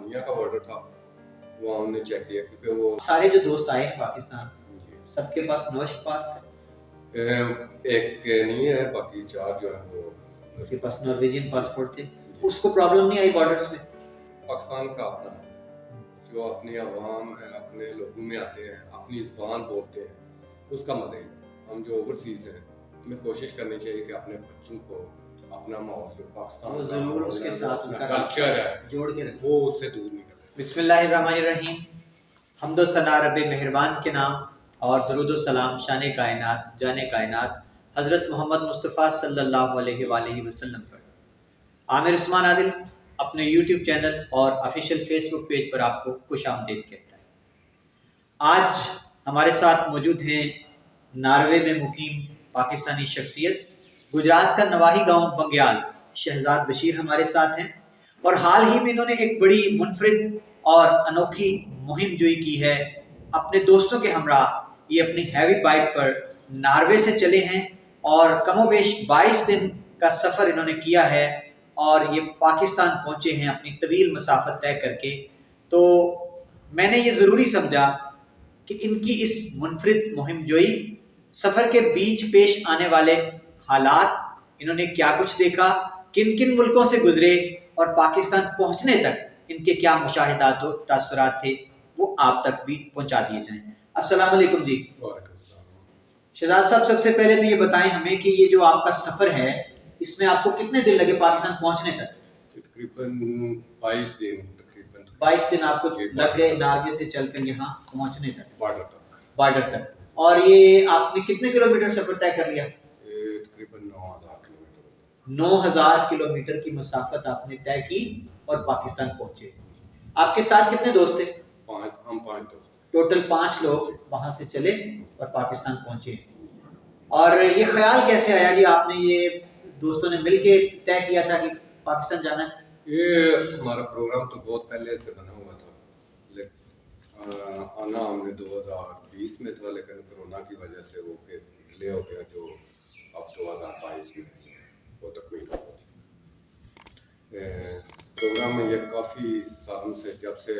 برطانیہ کا بارڈر تھا، وہاں ہم نے چیک کیا کیونکہ وہ سارے جو دوست آئے ہیں پاکستان سب کے پاس نوش پاس ہے؟ ایک نہیں ہے، باقی 4 جو ہیں وہ ان کے پاس نارویجین پاسپورٹ تھے. اس کو پرابلم نہیں آئی بارڈرز میں؟ پاکستان کا اپنا مزہ جو اپنی عوام ہے، اپنے لوگوں میں آتے ہیں، اپنی زبان بولتے ہیں، اس کا مزہ ہے. ہم جو اوورسیز ہیں ہمیں کوشش کرنی چاہیے کہ اپنے بچوں کو اپنا ماحول جو پاکستان وہ ضرور اس کے ساتھ اپنا کلچر ہے جوڑ کے رکھیں، وہ اس سے دور نہیں کریں. بسم اللہ الرحمن الرحیم. حمد و ثنا رب مہربان کے نام اور درود و سلام شان کائنات جان کائنات حضرت محمد مصطفیٰ صلی اللہ علیہ وآلہ وسلم پر. عامر عثمان عادل اپنے یوٹیوب چینل اور آفیشیل فیس بک پیج پر آپ کو خوش آمدید کہتا ہے. آج ہمارے ساتھ موجود ہیں ناروے میں مقیم پاکستانی شخصیت، گجرات کا نواحی گاؤں بنگیال شہزاد بشیر ہمارے ساتھ ہیں، اور حال ہی میں انہوں نے ایک بڑی منفرد اور انوکھی مہم جوئی کی ہے. اپنے دوستوں کے ہمراہ یہ اپنی ہیوی بائک پر ناروے سے چلے ہیں اور کم و بیش 22 دن کا سفر انہوں نے کیا ہے اور یہ پاکستان پہنچے ہیں اپنی طویل مسافت طے کر کے. تو میں نے یہ ضروری سمجھا کہ ان کی اس منفرد مہم جوئی، سفر کے بیچ پیش آنے والے حالات، انہوں نے کیا کچھ دیکھا، کن کن ملکوں سے گزرے اور پاکستان پہنچنے تک ان کے کیا مشاہدات و تاثرات تھے، وہ آپ تک بھی پہنچا دیے جائیں. السلام علیکم جی. شہزاد صاحب، سب سے پہلے تو یہ بتائیں ہمیں کہ یہ جو آپ کا سفر ہے اس میں آپ کو کتنے دن لگے پاکستان پہنچنے تک؟ تقریباً 22 دن. 22 دن آپ کو لگ گئے ناروے سے چل کر یہاں پہنچنے تک، بارڈر تک. اور یہ آپ نے کتنے کلومیٹر سفر طے کر لیا؟ تقریباً 9000 کلومیٹر. 9000 کلومیٹر کی مسافت آپ نے طے کی اور پاکستان پہنچے. آپ کے ساتھ کتنے دوست تھے؟ ہم 5 دوست. ٹوٹل 5 لوگ وہاں سے چلے اور پاکستان پہنچے. اور یہ خیال کیسے آیا جی، آپ نے یہ دوستوں نے مل کے طے کیا تھا کہ پاکستان جانا ہے؟ یہ ہمارا پروگرام تو بہت پہلے سے بنا ہوا تھا، آنا ہم نے 2020 میں تھا، لیکن کرونا کی وجہ سے وہ پھر ڈیلے ہو گیا، جو اب 2022 میں وہ تکمیل ہو گیا. پروگرام میں یہ کافی سالوں سے، جب سے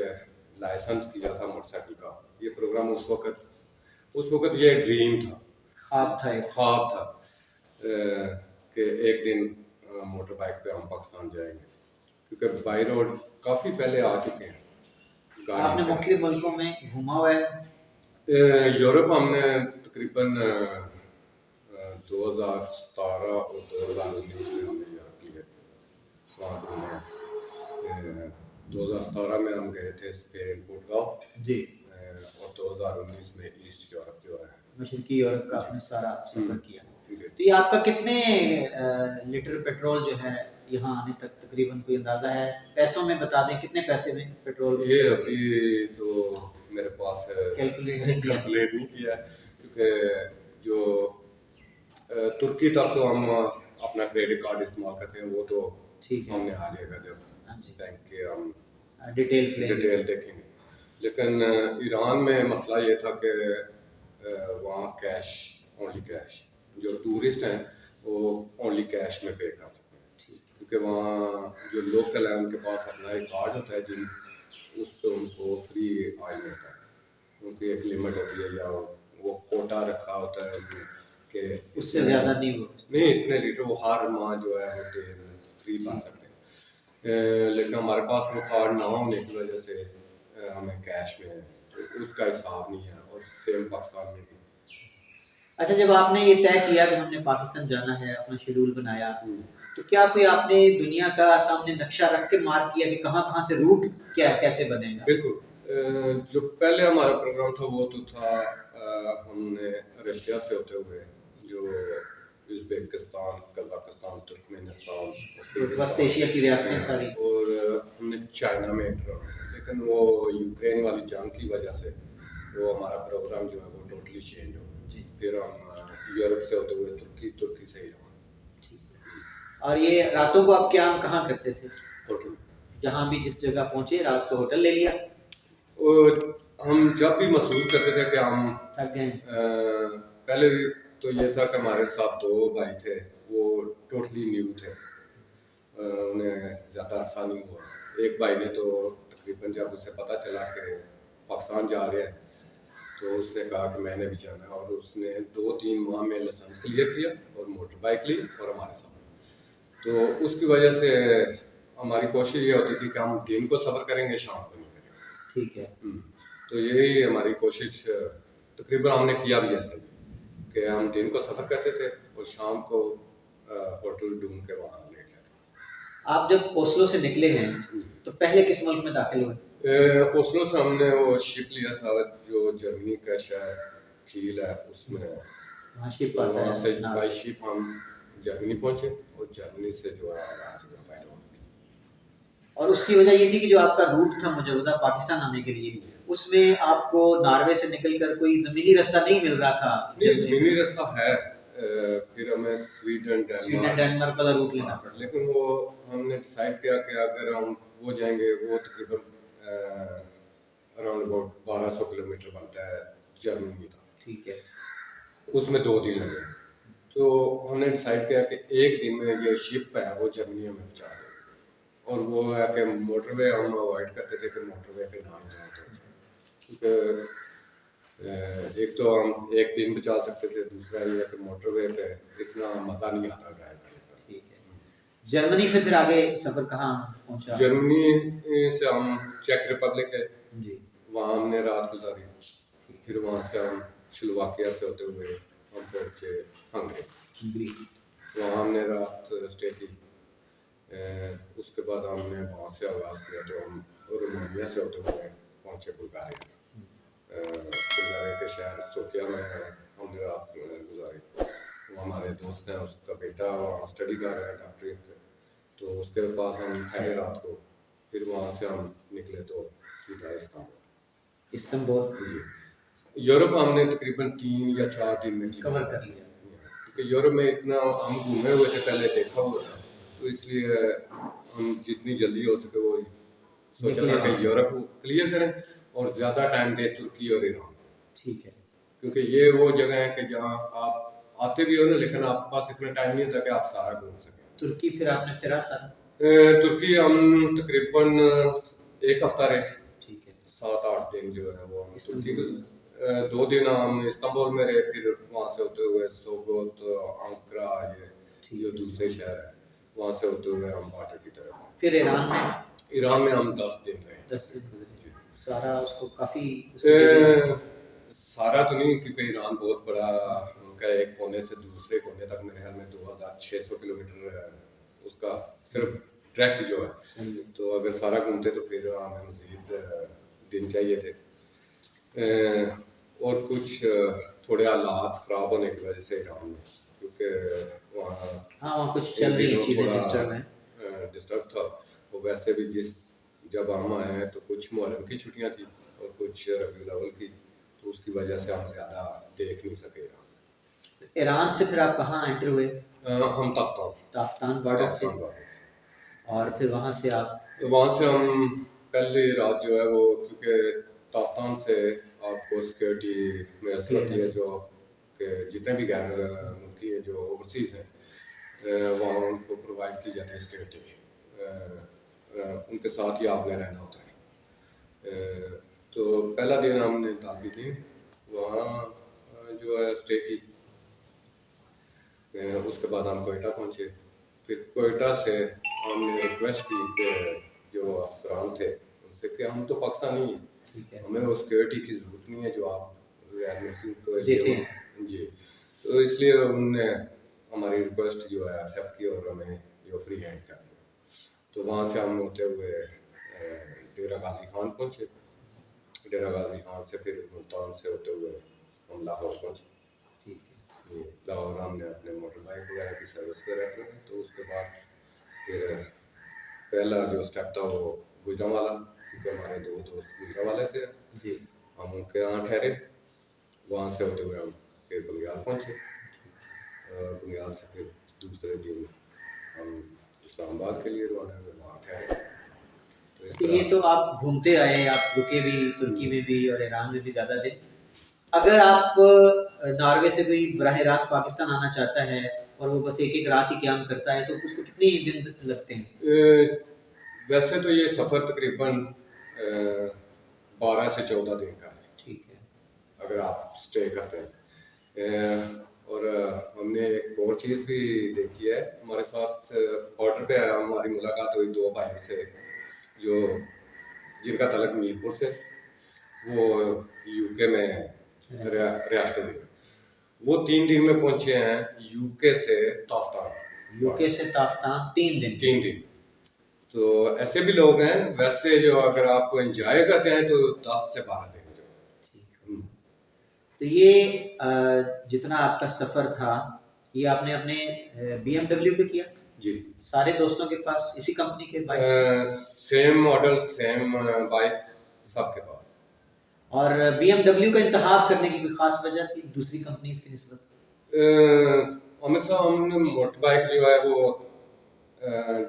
لائسنس کیا تھا موٹر سائیکل کا، یہ پروگرام اس وقت یہ ڈریم تھا، خواب تھا کہ ایک دن موٹر بائک پہ ہم پاکستان جائیں گے، کیونکہ بائی روڈ کافی پہلے آ چکے ہیں. آپ نے مختلف ملکوں میں گھوما ہوا ہے؟ یورپ ہم نے تقریباً 2017 اور 2019 میں ہم نے یورپ کیا، وہاں گھومے. 2017 میں ہم گئے تھے اسپین پورٹگاؤ جی، اور 2019 میں ایسٹ یورپ جو ہے مشرقی یورپ کا آپ نے سارا سفر کیا. تو یہ آپ کا کتنے لیٹر پیٹرول جو ہے یہاں آنے تک تقریباً کوئی اندازہ ہے؟ پیسوں میں بتا دیں کتنے پیسے میں پیٹرول؟ یہ ابھی تو میرے پاس کیلکولیٹ نہیں کیا، کیونکہ جو ترکی تک تو ہم اپنا کریڈٹ کارڈ استعمال کرتے ہیں، وہ تو سامنے آ جائے گا جب بینک کے ہم ڈیٹیل دیکھیں گے. لیکن ایران میں مسئلہ یہ تھا کہ وہاں کیش، اونلی کیش، جو ٹورسٹ ہیں وہ اونلی کیش میں پے کر سکتے ہیں، کیونکہ وہاں جو لوکل ہیں ان کے پاس اپنا ایک کارڈ ہوتا ہے اس پہ ان کو فری آئل ہوتا ہے، ان کی ایک لمٹ ہوتی ہے یا وہ کوٹا رکھا ہوتا ہے کہ اس سے زیادہ نہیں اتنے لیٹر وہ ہر ماہ جو ہے وہ فری پا سکتے ہیں. لیکن ہمارے پاس وہ کارڈ نہ ہونے کی وجہ سے ہمیں کیش میں اس کا حساب نہیں ہے، اور سیم پاکستان میں بھی. اچھا، جب آپ نے یہ طے کیا کہ ہم نے پاکستان جانا ہے، اپنا شیڈول بنایا، تو کیا کوئی آپ نے دنیا کا سامنے نقشہ رکھ کے مارک کیا کہ کہاں کہاں سے روٹ کیسے بنے گا؟ بالکل. جو پہلے ہمارا پروگرام تھا وہ تو تھا ہم نے رشیا سے ہوتے ہوئے جو ازبیکستان، قزاقستان، ترکمانستان، وسط ایشیا کی ریاستیں ساری، اور ہم نے چائنا میں انٹر، لیکن وہ یوکرین والی جنگ کی وجہ سے وہ ہمارا پروگرام جو ہے وہ ٹوٹلی چینج ہو گیا. پھر ہم یورپ سے ہوتے ہوئے ترکی سے ہی رہا. اور یہ راتوں کو آپ قیام کہاں کرتے تھے؟ ہوٹل. جہاں بھی جس جگہ پہنچے رات کو ہوٹل لے لیا؟ اور ہم جب بھی محسوس کرتے تھے کہ ہم تھک گئے، پہلے تو یہ تھا کہ ہمارے ساتھ 2 بھائی تھے، وہ ٹوٹلی نیو تھے، انہیں زیادہ عرصہ نہیں ہوا. ایک بھائی نے تو تقریباً جب اسے پتہ چلا کہ پاکستان جا رہے ہیں تو اس نے کہا کہ میں نے بھی جانا ہے، اور اس نے 2-3 ماہ میں لائسنس کلیئر کیا اور موٹر بائک لی اور ہمارے ساتھ۔ تو اس کی وجہ سے ہماری کوشش یہ ہوتی تھی کہ ہم دن کو سفر کریں گے، شام کو نہیں کریں گے۔ ٹھیک ہے، تو یہی ہماری کوشش تقریباً ہم نے کیا بھی ایسا ہی کہ ہم دن کو سفر کرتے تھے اور شام کو ہوٹل ڈھونڈ کے وہاں لے جاتے۔ آپ جب اوسلو سے نکلے ہیں تو پہلے کس ملک میں داخل ہوئے؟ اوسلو سے ہم نے وہ شپ لیا تھا جو جرمنی کا شہر کیل ہے، اس میں وہاں شپ تو آتا وہاں سے ہے۔ بائی شپ ہم جرمنی پہنچے اور جرمنی سے جو ہے اور اس کی وجہ یہ تھی کہ جو آپ کا روٹ تھا مجوزہ پاکستان آنے کے لیے، اس میں آپ کو ناروے سے نکل کر کوئی زمینی رستہ نہیں مل رہا تھا؟ نہیں، زمینی رستہ ہے، پھر ہمیں سویڈن ڈینمارک کا روٹ لینا پڑا، لیکن وہ ہم نے ڈیسائیڈ کیا کہ اگر ہم وہ جائیں گے، وہ تقریباً اراؤنڈ اباؤٹ 1200 کلومیٹر بنتا ہے جرمنی کا، ٹھیک ہے، اس میں 2 دن لگے۔ تو ہم نے ڈیسائیڈ کیا کہ ایک دن میں جو شپ ہے وہ جرمنی ہمیں پہنچا دے، اور وہ ہے کہ موٹر وے ہم اوائڈ کرتے تھے کہ موٹر وے پہ نہ جائیں، کیونکہ ایک تو ہم ایک دن بچا سکتے تھے، دوسرا یہ ہے کہ موٹر وے پہ اتنا مزہ نہیں آتا ڈرائیو کرنے کا۔ ٹھیک ہے۔ جرمنی سے پھر آگے سفر کہاں پہنچا؟ جرمنی سے ہم چیک ریپبلک ہے، جی، وہاں ہم نے رات گزاری، پھر وہاں سے ہم سلوواکیہ سے ہوتے ہوئے ہم پہنچے ہنگری، وہاں ہم نے رات اسٹے کی۔ اس کے بعد ہم نے وہاں سے آغاز کیا تو ہم رومانیہ سے ہوتے ہوئے پہنچے بلغاریہ کے شہر صوفیہ میں ہم نے رات گزاری۔ وہ ہمارے دوست ہیں، اس کا بیٹا وہاں اسٹڈی کر رہا ہے ڈاکٹری میں، تو اس کے پاس ہم ٹھہرے رات کو، پھر وہاں سے ہم نکلے تو سیدھا استنبول یورپ ہم نے تقریباً 3 یا 4 دن میں کور کر لیا، کیونکہ یورپ میں اتنا ہم گھومے ہوئے تھے، پہلے دیکھا ہوا تھا، تو اس لیے ہم جتنی جلدی ہو سکے وہ سوچا تھا کہ یورپ کو کلیئر کریں اور زیادہ ٹائم دیں ترکی اور ایران۔ ٹھیک ہے، کیونکہ یہ وہ جگہ ہے کہ جہاں آپ آتے بھی ہو نا، لیکن آپ کے پاس اتنا ٹائم نہیں ہوتا کہ آپ سارا گھوم سکیں۔ ترکی پھر آپ نے پھرا سارا؟ ترکی ہم تقریباً 1 ہفتہ رہے، ٹھیک ہے، 7-8 دن جو ہے وہ ہم ترکی کو 2 دن ہم استنبول میں رہے، پھر وہاں سے ہوتے ہوئے سوگوت، انقرہ، یہ جو دوسرے شہر ہیں وہاں سے ہوتے ہوئے ہم باٹر کی طرف۔ پھر ایران میں ہم 10 دن رہے۔ 10 دن گزرے، سارا اس کو کافی سارا تو نہیں، کیونکہ ایران بہت بڑا ملک ہے، ایک کونے سے دوسرے کونے تک میرے خیال میں 2600 کلومیٹر اس کا صرف ٹریکٹ جو ہے، تو اگر سارا گھومتے تو پھر ہمیں مزید دن چاہیے تھے، اور کچھ تھوڑے حالات خراب ہونے کی وجہ سے ایران میں، کیونکہ وہاں کچھ چل رہی چیزیں ڈسٹرب تھا، وہ ویسے بھی جب ہم آئے ہیں تو کچھ محرم کی چھٹیاں تھیں اور کچھ ربیع الاول کی، تو اس کی وجہ سے ہم زیادہ دیکھ نہیں سکے۔ ایران سے پھر آپ کہاں انٹر ہوئے؟ ہم تافتان بارڈر سے، اور پھر وہاں سے ہم پہلی رات جو ہے وہ، کیونکہ تافتان سے آپ کو سیکورٹی میسر ہوتی ہے، جو کہ جتنے بھی غیر ملکی ہیں جو اوورسیز ہیں وہاں ان کو پرووائڈ کی جاتی ہے سیکورٹی، ان کے ساتھ ہی آپ نے رہنا ہوتا ہے۔ تو پہلا دن ہم نے تاکی دن وہاں جو ہے اسٹے کی، اس کے بعد ہم کوئٹہ پہنچے، پھر کوئٹہ سے ہم نے ریکویسٹ کی کہ جو افسران تھے ان سے کہ ہم تو پاکستانی ہیں، ہمیں وہ سیکورٹی کی ضرورت نہیں ہے جو آپ غیر ملکی کو دیتے ہیں، جی، تو اس لیے انہوں نے ہماری ریکویسٹ جو ہے ایکسیپٹ کی اور ہمیں جو فری ہینڈ کر دیا۔ تو وہاں سے ہم ہوتے ہوئے ڈیرہ غازی خان پہنچے، ڈیرہ غازی خان سے پھر ملتان سے ہوتے ہوئے ہم لاہور پہنچے۔ لاہور ہم نے اپنے موٹر بائک وغیرہ کی سروس پہ رکھ لی، تو اس کے بعد پھر پہلا جو اسٹیپ تھا وہ گوجرانوالہ، کیونکہ ہمارے 2 دوست گوجرانوالے سے ہیں، ہم ان کے یہاں ٹھہرے، وہاں سے ہوتے ہوئے ہم پھر بنگال پہنچے، اور بنگال سے پھر دوسرے دن ہم اسلام آباد کے لیے روانہ ہوئے، وہاں ٹھہرے۔ یہ تو آپ گھومتے آئے، آپ رکے بھی ترکی میں بھی اور ایران میں بھی زیادہ دن۔ اگر آپ ناروے سے کوئی براہ راست پاکستان آنا چاہتا ہے اور وہ بس ایک رات ہی قیام کرتا ہے تو اس کو کتنے دن لگتے ہیں؟ ویسے تو یہ سفر تقریباً 12 سے 14 دن کا ہے ٹھیک ہے. اگر آپ اسٹے کرتے ہیں. اور ہم نے ایک اور چیز بھی دیکھی ہے ہمارے ساتھ بارڈر پہ ہماری ملاقات ہوئی 2 بھائی سے جو جن کا تعلق میر پور سے, وہ یو کے میں ریاست پذیر, وہ 3 دن میں پہنچے ہیں یو کے سے تافتان. یو کے سے تافتان 3 دن. 3 دن. تو ایسے بھی لوگ ہیں. ویسے جو اگر آپ کو انجوائے کرتے ہیں تو 10 سے 12 دن جو. تو یہ جتنا آپ کا سفر تھا یہ آپ نے اپنے بی ایم ڈبلیو پہ کیا؟ جی. سارے دوستوں کے پاس اسی کمپنی کے bike? Same model same bike سب کے پاس. اور بی ایم ڈبلیو کا انتخاب کرنے کی کوئی خاص وجہ تھی دوسری کمپنیز کی نسبت؟ ہمیشہ ہم نے موٹر بائک جو ہے وہ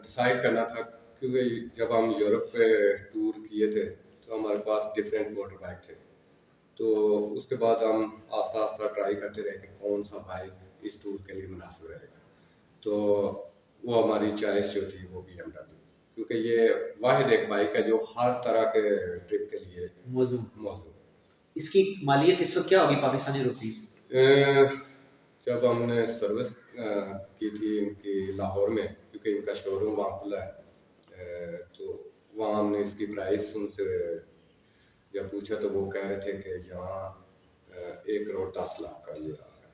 ڈسائڈ کرنا تھا, کیونکہ جب ہم یورپ پہ ٹور کیے تھے تو ہمارے پاس ڈفرینٹ موٹر بائک تھے. تو اس کے بعد ہم آہستہ آہستہ ٹرائی کرتے رہے کہ کون سا بائک اس ٹور کے لیے مناسب رہے گا. تو وہ ہماری چوائس جو تھی وہ بی ایم ڈبلیو, کیونکہ یہ واحد ایک بائک ہے جو ہر طرح کے ٹرپ کے لیے موزوں. اس کی مالیت اس وقت کیا ہوگی پاکستانی روپیز؟ جب ہم نے سروس کی تھی ان کی لاہور میں, کیونکہ ان کا شو روم وہاں کھلا ہے, تو وہاں ہم نے اس کی پرائس ان سے جب پوچھا تو وہ کہہ رہے تھے کہ یہاں 1 کروڑ 10 لاکھ کا یہ آ رہا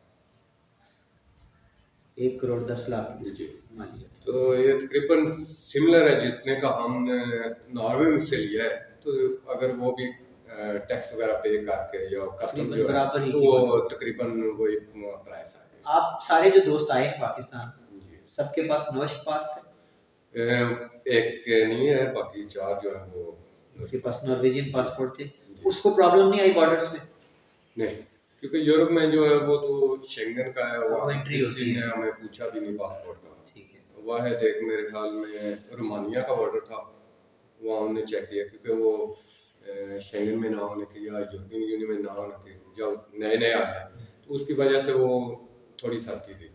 ہے. 1 کروڑ 10 لاکھ اس کی مالیت. تو یہ تقریباً سملر ہے جتنے کا ہم نے ناروے سے لیا ہے. تو اگر وہ بھی ٹیکس وغیرہ پے کر کے یا کسٹم جو ہے وہ تقریباً وہی پرائس آئے. آپ سارے جو دوست آئے پاکستان سب کے پاس نوش پاس ہے؟ ایک نہیں ہے, باقی 4 جو ہے وہ کے پاس نارویجین پاسپورٹ تھے. اس کو پرابلم نہیں آئی بارڈرز میں؟ نہیں, کیونکہ یورپ میں جو ہے وہ تو شینگن کا ہے, وہ انٹری ہوتی ہے, ہمیں پوچھا بھی نہیں پاسپورٹ کا. ٹھیک ہے. واحد ایک میرے خیال میں رومانیہ کا بارڈر تھا, وہاں ہم نے چیک کیا کیونکہ وہ شینگن میں نہ ہونے کی یا یورپین یونین میں نہ ہونے کی جب نئے نئے آیا تو اس کی وجہ سے وہ تھوڑی سختی تھی.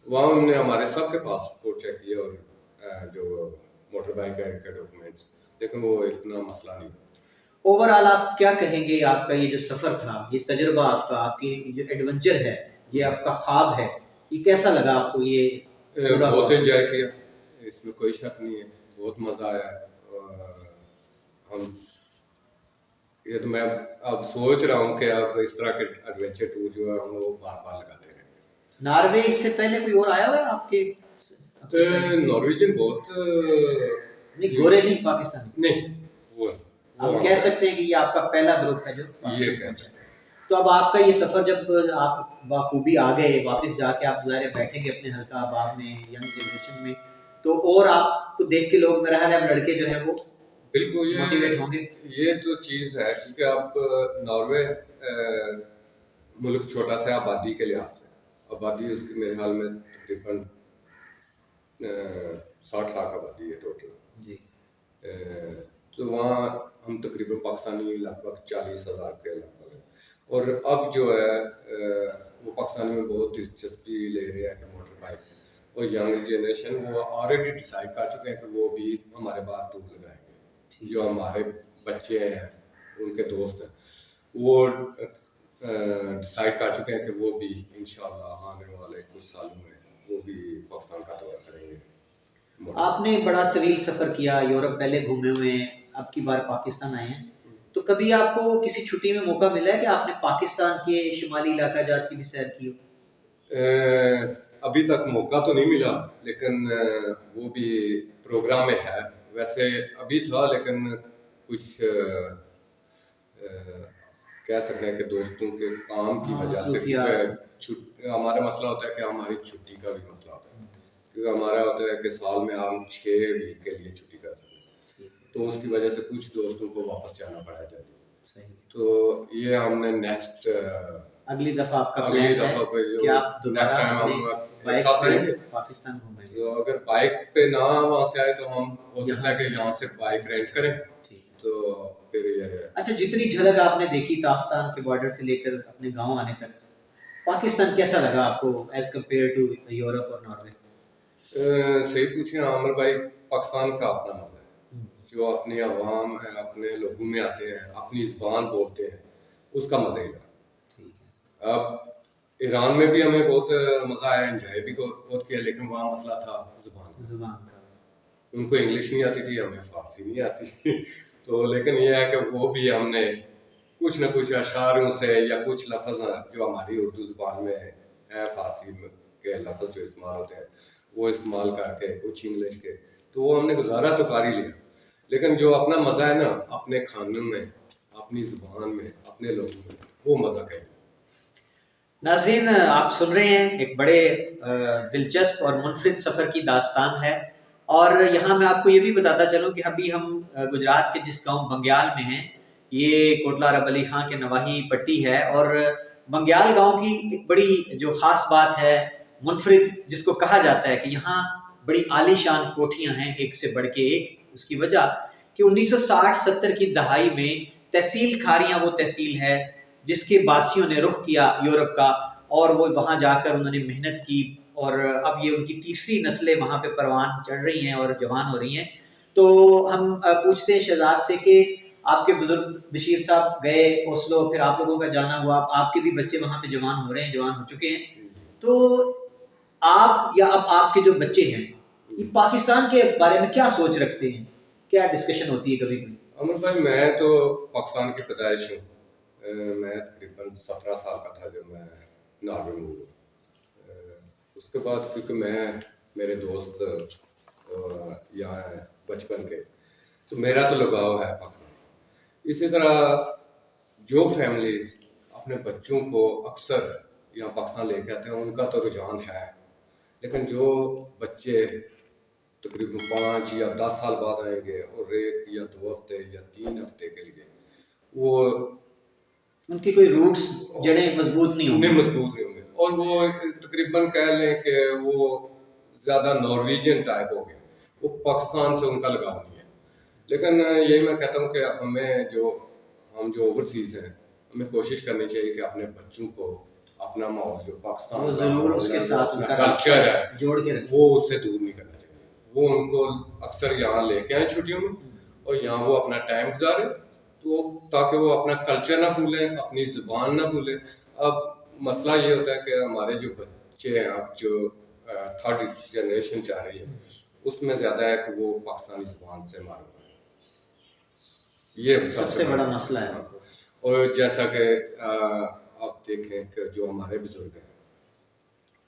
وہاں انہوں نے ہمارے سب کے پاسپورٹ چیک کیے اور جو موٹر بائک ہے ان کے ڈاکومنٹس, لیکن وہ اتنا مسئلہ نہیں. اوور آل آپ کیا کہیں گے, آپ کا یہ جو سفر تھا, یہ تجربہ آپ کا, آپ کی جو ایڈونچر ہے, یہ آپ کا خواب ہے, یہ کیسا لگا آپ کو؟ یہ بہت انجوائے کیا, اس میں کوئی شک نہیں ہے, بہت مزہ آیا. ہم یہ تو میں اب سوچ رہا ہوں کہ اب اس طرح کے ایڈونچر ٹور جو ہے ہم وہ بار بار لگاتے رہیں. ناروے اس سے پہلے کوئی اور آیا ہوا ہے آپ کے؟ نارویجن بہت نہیں, گورے نہیں, پاکستان نہیں, وہ آپ کہہ سکتے ہیں کہ یہ آپ کا پہلا گروپ ہے جو یہ کہہ سکتے ہیں. تو اب آپ کا یہ سفر جب آپ بخوبی آ گئے, واپس جا کے آپ ظاہر بیٹھیں گے اپنے حلقہ آباد میں, ینگ جنریشن میں, تو اور آپ کو دیکھ کے لوگ میرا خیال ہے لڑکے جو ہیں وہ بالکل موٹیویٹ ہوں گے. یہ تو چیز ہے کیونکہ آپ ناروے ملک چھوٹا سا آبادی کے لحاظ سے, آبادی اس کی میرے خیال میں تقریباً 60 لاکھ آبادی ہے ٹوٹل جی. تو وہاں ہم تقریباً پاکستانی لگ بھگ 40,000 کے لگ بھگ ہے. اور اب جو ہے وہ پاکستانی میں بہت دلچسپی لے رہے ہیں کہ موٹر بائک, اور ینگ جنریشن وہ آلریڈی ڈیسائڈ کر چکے ہیں کہ وہ بھی ہمارے بعد ٹور لگائیں گے. جو ہمارے بچے ہیں ان کے دوست ہیں وہ ڈیسائڈ کر چکے ہیں کہ وہ بھی انشاءاللہ آنے والے کچھ سالوں میں وہ بھی پاکستان کا دورہ کریں گے. آپ نے بڑا طویل سفر کیا, یورپ پہلے گھومے ہوئے ہیں, اب کی بار پاکستان آئے ہیں, تو کبھی آپ کو کسی چھٹی میں موقع ملا ہے کہ آپ نے پاکستان کے شمالی علاقہ جات کی بھی سیر کی ہو؟ ابھی تک موقع تو نہیں ملا, لیکن وہ بھی پروگرام میں ہے. ویسے ابھی تھا لیکن کچھ کہہ سکتے ہیں کہ دوستوں کے کام کی وجہ سے ہمارا مسئلہ ہوتا ہے کہ ہماری چھٹی کا بھی مسئلہ ہوتا ہے, کیونکہ ہمارا ہوتا ہے کہ سال میں ہم 6 ویک کے لیے چھٹی کر سکتے ہیں, تو اس کی وجہ سے کچھ دوستوں کو واپس جانا پڑا جلدی. تو یہ ہم نے نیکسٹ اگلی دفعہ آپ کا پلان ہے کہ آپ دوبارہ بائک پہ پاکستان گھومیں گے. تو اگر بائک پہ نہ وہاں سے آئے تو ہم ہو سکتا ہے کہ یہاں سے بائک رینٹ کریں. تو پھر یہ اچھا, جتنی جھلک آپ نے دیکھی تافتان کے بارڈر سے لے کر اپنے گاؤں آنے تک, پاکستان کیسا لگا آپ کو ایز کمپیئر ٹو یورپ اور ناروے؟ صحیح پوچھیں عامر بھائی, پاکستان کا اپنا مزہ ہے. جو اپنی عوام ہیں, اپنے لوگوں میں آتے ہیں, اپنی زبان بولتے ہیں, اس کا مزہ ہی تھا. اب ایران میں بھی ہمیں بہت مزہ آیا, انجوائے بھی بہت کیا, لیکن وہاں مسئلہ تھا زبان کا. ان کو انگلش نہیں آتی تھی, ہمیں فارسی نہیں آتی تھی. تو لیکن یہ ہے کہ وہ بھی ہم نے کچھ نہ کچھ اشعاروں سے یا کچھ لفظ جو ہماری اردو زبان میں ہے, فارسی کے لفظ جو استعمال ہوتے ہیں وہ استعمال کر کے, کچھ انگلش کے, تو وہ ہم نے گزارا تو کر ہی لیا. لیکن جو اپنا مزہ ہے نا اپنے کھانے میں, اپنی زبان میں, اپنے لوگوں میں, وہ مزہ کہیں. ناظرین آپ سن رہے ہیں ایک بڑے دلچسپ اور منفرد سفر کی داستان ہے. اور یہاں میں آپ کو یہ بھی بتاتا چلوں کہ ابھی ہم گجرات کے جس گاؤں بنگیال میں ہیں, یہ کوٹلہ رب علی خاں کے نواحی پٹی ہے, اور بنگیال گاؤں کی ایک بڑی جو خاص بات ہے, منفرد جس کو کہا جاتا ہے کہ یہاں بڑی عالی شان کوٹھیاں ہیں ایک سے بڑھ کے ایک. اس کی وجہ کہ 1960-70 کی دہائی میں تحصیل کھاریاں وہ تحصیل ہے جس کے باسیوں نے رخ کیا یورپ کا, اور وہ وہاں جا کر انہوں نے محنت کی, اور اب یہ ان کی تیسری نسلیں وہاں پہ پروان چڑھ رہی ہیں اور جوان ہو رہی ہیں. تو ہم پوچھتے ہیں شہزاد سے کہ آپ کے بزرگ بشیر صاحب گئے اوسلو, پھر آپ لوگوں کا جانا ہوا, آپ کے بھی بچے وہاں پہ جوان ہو رہے ہیں, جوان ہو چکے ہیں, تو آپ یا اب آپ کے جو بچے ہیں یہ پاکستان کے بارے میں کیا سوچ رکھتے ہیں, کیا ڈسکشن ہوتی ہے کبھی کبھی؟ امر بھائی میں تو پاکستان کی پیدائش ہوں. میں تقریباً 17 سال کا تھا جب میں ناروے میں ہوا. اس کے بعد کیونکہ میرے دوست یہاں ہیں بچپن کے, تو میرا تو لگاؤ ہے پاکستان. اسی طرح جو فیملیز اپنے بچوں کو اکثر یہاں پاکستان لے کے آتے ہیں ان کا تو رجحان ہے, لیکن جو بچے تقریباً 5 یا 10 سال بعد آئیں گے اور 1 یا 2 ہفتے یا 3 ہفتے کے لیے, وہ ان کی کوئی روٹس جڑیں مضبوط نہیں ہوں گے, اور وہ تقریباً کہہ لیں کہ وہ زیادہ نارویجن ٹائپ ہو گئے, وہ پاکستان سے ان کا لگاؤ نہیں ہے. لیکن یہی میں کہتا ہوں کہ ہم جو اوورسیز ہیں ہمیں کوشش کرنی چاہیے کہ اپنے بچوں کو اپنا ماحول جو پاکستان وہ ضرور اس کے ساتھ ان کا کلچر ہے جوڑ کے رکھیں, وہ اس سے دور نہیں کرنا چاہیے. وہ ان کو اکثر یہاں لے کے آئیں چھٹیوں میں, اور یہاں وہ اپنا ٹائم گزاریں, تو تاکہ وہ اپنا کلچر نہ بھولیں, اپنی زبان نہ بھولیں. اب مسئلہ یہ ہوتا ہے کہ ہمارے جو بچے ہیں اب جو 3rd جنریشن چاہ رہی ہے, اس میں زیادہ ہے کہ وہ پاکستانی زبان سے معروف ہے. یہ سب سے بڑا مسئلہ ہے. اور جیسا کہ آپ دیکھیں کہ جو ہمارے بزرگ ہیں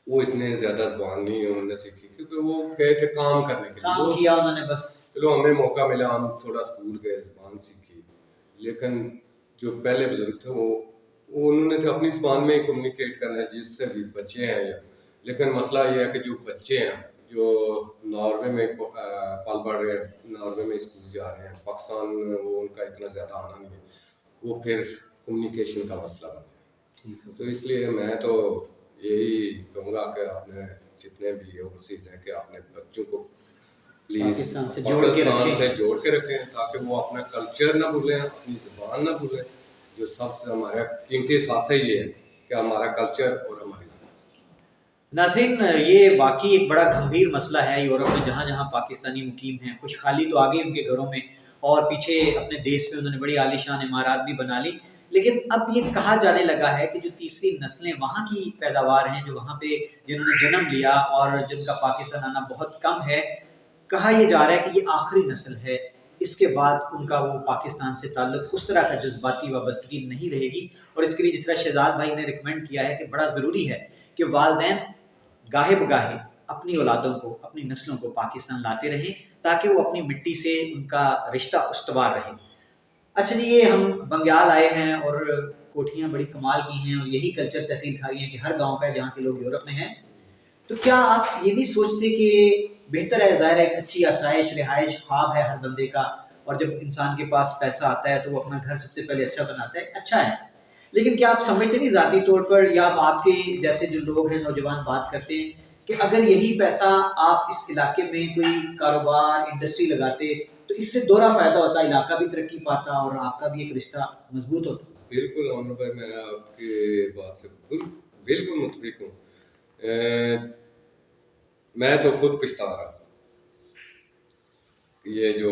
وہ اتنے زیادہ زبان نہیں انہوں نے سیکھی, کیونکہ وہ گئے تھے کام کرنے کے لیے, کام کیا انہوں نے بس. چلو ہمیں موقع ملا, ہم تھوڑا اسکول گئے, زبان سیکھی, لیکن جو پہلے بزرگ تھے وہ انہوں نے تو اپنی زبان میں ہی کمیونیکیٹ کرنا ہے جس سے بھی بچے ہیں. لیکن مسئلہ یہ ہے کہ جو بچے ہیں جو ناروے میں پل بڑھ رہے ہیں, ناروے میں اسکول جا رہے ہیں, پاکستان میں وہ ان کا اتنا زیادہ آنا نہیں ہے, وہ پھر کمیونیکیشن کا مسئلہ بن گیا. تو اس لیے میں تو یہی کہوں گا کہ اپنے جتنے بھی اوورسیز ہیں کہ اپنے بچوں کو پلیز پاکستان سے جوڑ کے رکھیں تاکہ وہ اپنا کلچر نہ بھولیں, اپنی زبان نہ بھولیں. جو سب سے ہمارا قیمتی اثاثہ یہ ہے کہ ہمارا کلچر اور ہماری زبان. ناظرین یہ واقعی ایک بڑا گھمبیر مسئلہ ہے یورپ میں, جہاں جہاں پاکستانی مقیم ہیں. خوشحالی تو آ گئی ان کے گھروں میں, اور پیچھے اپنے دیش میں انہوں نے بڑی عالیشان عمارات بھی بنا لی, لیکن اب یہ کہا جانے لگا ہے کہ جو تیسری نسلیں وہاں کی پیداوار ہیں, جو وہاں پہ جنہوں نے جنم لیا اور جن کا پاکستان آنا بہت کم ہے, کہا یہ جا رہا ہے کہ یہ آخری نسل ہے. اس کے بعد ان کا وہ پاکستان سے تعلق اس طرح کا جذباتی وابستگی نہیں رہے گی. اور اس کے لیے جس طرح شہزاد بھائی نے ریکمینڈ کیا ہے کہ بڑا ضروری ہے کہ والدین گاہے بگاہے اپنی اولادوں کو, اپنی نسلوں کو پاکستان لاتے رہیں تاکہ وہ اپنی مٹی سے ان کا رشتہ استوار رہے. اچھا جی, یہ ہم بنگیال آئے ہیں اور کوٹھیاں بڑی کمال کی ہیں, اور یہی کلچر تحصیل کھاری ہیں کہ ہر گاؤں کا ہے جہاں کے لوگ یورپ میں ہیں. تو کیا آپ یہ نہیں سوچتے کہ بہتر ہے, ظاہر ہے ایک اچھی آسائش رہائش خواب ہے ہر بندے کا, اور جب انسان کے پاس پیسہ آتا ہے تو وہ اپنا گھر سب سے پہلے اچھا بناتا ہے, اچھا ہے, لیکن کیا آپ سمجھتے نہیں ذاتی طور پر یا آپ کے جیسے جو لوگ ہیں نوجوان بات کرتے ہیں کہ اگر یہی پیسہ آپ اس علاقے میں کوئی کاروبار انڈسٹری لگاتے تو اس سے دوہرا فائدہ ہوتا, علاقہ بھی ترقی پاتا اور آپ کا بھی ایک رشتہ مضبوط ہوتا. بالکل عمر بھائی, میں آپ کی بات سے بالکل متفق ہوں. میں تو خود پچھتا رہا, یہ جو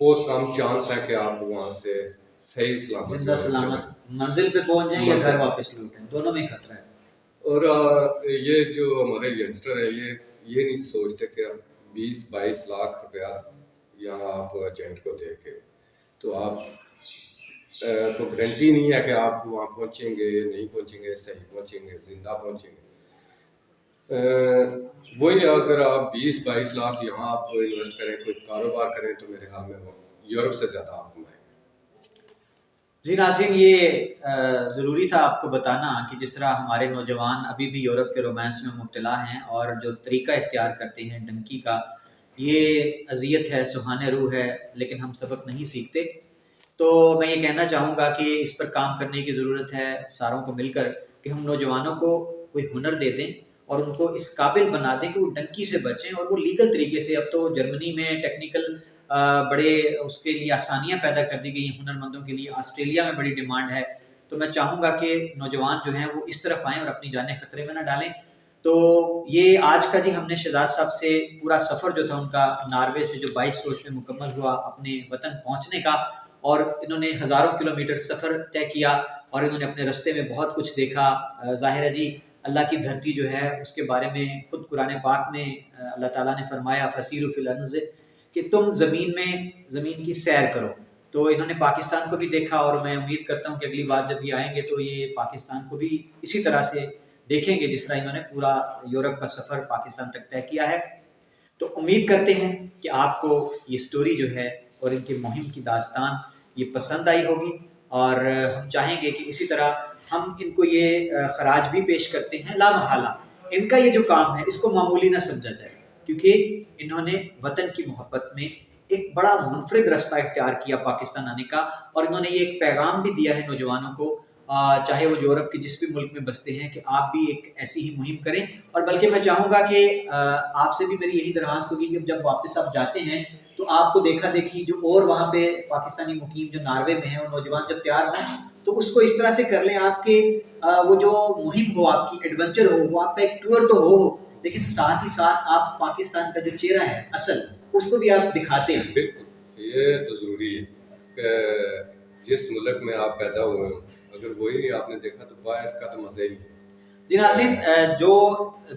بہت کم چانس ہے کہ آپ وہاں سے صحیح زندہ سلامت منزل پہ پہنچ جائیں یا گھر واپس لوٹیں، دونوں میں خطرہ ہے۔ اور یہ جو ہمارے ینگسٹر ہے یہ نہیں سوچتے کہ 20-22 لاکھ روپیہ یہاں آپ ایجنٹ کو دے کے تو آپ کو گارنٹی نہیں ہے کہ آپ وہاں پہنچیں گے، نہیں پہنچیں گے، صحیح پہنچیں گے، زندہ پہنچیں گے۔ وہی اگر آپ 20-22 لاکھ یہاں آپ انویسٹ کریں، کوئی کاروبار کریں تو میرے خیال میں وہ یورپ سے زیادہ آپ کمائیں۔ جی ناظرین، یہ ضروری تھا آپ کو بتانا کہ جس طرح ہمارے نوجوان ابھی بھی یورپ کے رومانس میں مبتلا ہیں اور جو طریقہ اختیار کرتے ہیں ڈنکی کا، یہ اذیت ہے، سہانے روح ہے، لیکن ہم سبق نہیں سیکھتے۔ تو میں یہ کہنا چاہوں گا کہ اس پر کام کرنے کی ضرورت ہے ساروں کو مل کر، کہ ہم نوجوانوں کو کوئی ہنر دے دیں اور ان کو اس قابل بنا دیں کہ وہ ڈنکی سے بچیں، اور وہ لیگل طریقے سے۔ اب تو جرمنی میں ٹیکنیکل بڑے اس کے لیے آسانیاں پیدا کر دی گئی ہیں ہنر مندوں کے لیے، آسٹریلیا میں بڑی ڈیمانڈ ہے۔ تو میں چاہوں گا کہ نوجوان جو ہیں وہ اس طرف آئیں اور اپنی جانیں خطرے میں نہ ڈالیں۔ تو یہ آج کا جی ہم نے شہزاد صاحب سے پورا سفر جو تھا ان کا ناروے سے جو 22 روز میں مکمل ہوا اپنے وطن پہنچنے کا، اور انہوں نے ہزاروں کلومیٹر سفر طے کیا اور انہوں نے اپنے رستے میں بہت کچھ دیکھا۔ ظاہر ہے جی اللہ کی دھرتی جو ہے اس کے بارے میں خود قرآن پاک میں اللہ تعالیٰ نے فرمایا فسیروا فی الارض، کہ تم زمین کی سیر کرو۔ تو انہوں نے پاکستان کو بھی دیکھا، اور میں امید کرتا ہوں کہ اگلی بار جب یہ آئیں گے تو یہ پاکستان کو بھی اسی طرح سے دیکھیں گے جس طرح انہوں نے پورا یورپ کا سفر پاکستان تک طے کیا ہے۔ تو امید کرتے ہیں کہ آپ کو یہ سٹوری جو ہے اور ان کی مہم کی داستان یہ پسند آئی ہوگی، اور ہم چاہیں گے کہ اسی طرح ہم ان کو یہ خراج بھی پیش کرتے ہیں لامحالہ۔ ان کا یہ جو کام ہے اس کو معمولی نہ سمجھا جائے، کیونکہ انہوں نے وطن کی محبت میں ایک بڑا منفرد رستہ اختیار کیا پاکستان آنے کا، اور انہوں نے یہ ایک پیغام بھی دیا ہے نوجوانوں کو، چاہے وہ یورپ کے جس بھی ملک میں بستے ہیں، کہ آپ بھی ایک ایسی ہی مہم کریں۔ اور بلکہ میں چاہوں گا کہ آپ سے بھی میری یہی درخواست ہوگی کہ جب واپس آپ جاتے ہیں تو آپ کو دیکھا دیکھی جو اور وہاں پہ پاکستانی مقیم جو ناروے میں ہیں، اور نوجوان جب تیار ہوں تو اس کو اس طرح سے کر لیں آپ کے وہ جو مہم ہو، آپ کی ایڈونچر ہو، وہ آپ کا ایک ٹور تو ہو، لیکن ساتھ ہی ساتھ آپ پاکستان کا جو چہرہ ہے اصل، اس کو بھی آپ دکھاتے ہیں۔ بالکل، یہ تو ضروری ہے کہ جس ملک میں آپ پیدا ہوئے ہو اگر وہی نہیں آپ نے دیکھا تو باہر کا تو مزہ ہی نہیں۔ جی ناظرین، جو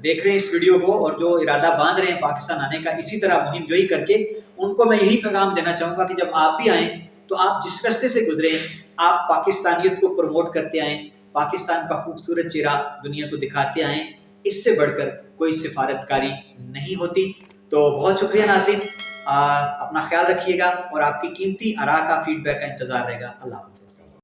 دیکھ رہے ہیں اس ویڈیو کو اور جو ارادہ باندھ رہے ہیں پاکستان آنے کا اسی طرح مہم جوئی کر کے، ان کو میں یہی پیغام دینا چاہوں گا کہ جب آپ بھی آئیں تو آپ جس راستے سے گزریں آپ پاکستانیت کو پروموٹ کرتے آئیں، پاکستان کا خوبصورت چہرہ دنیا کو دکھاتے آئیں۔ اس سے بڑھ کر کوئی سفارتکاری نہیں ہوتی۔ تو بہت شکریہ ناظرین، اپنا خیال رکھیے گا، اور آپ کی قیمتی آراء کا فیڈ بیک کا انتظار رہے گا۔ اللہ حافظ۔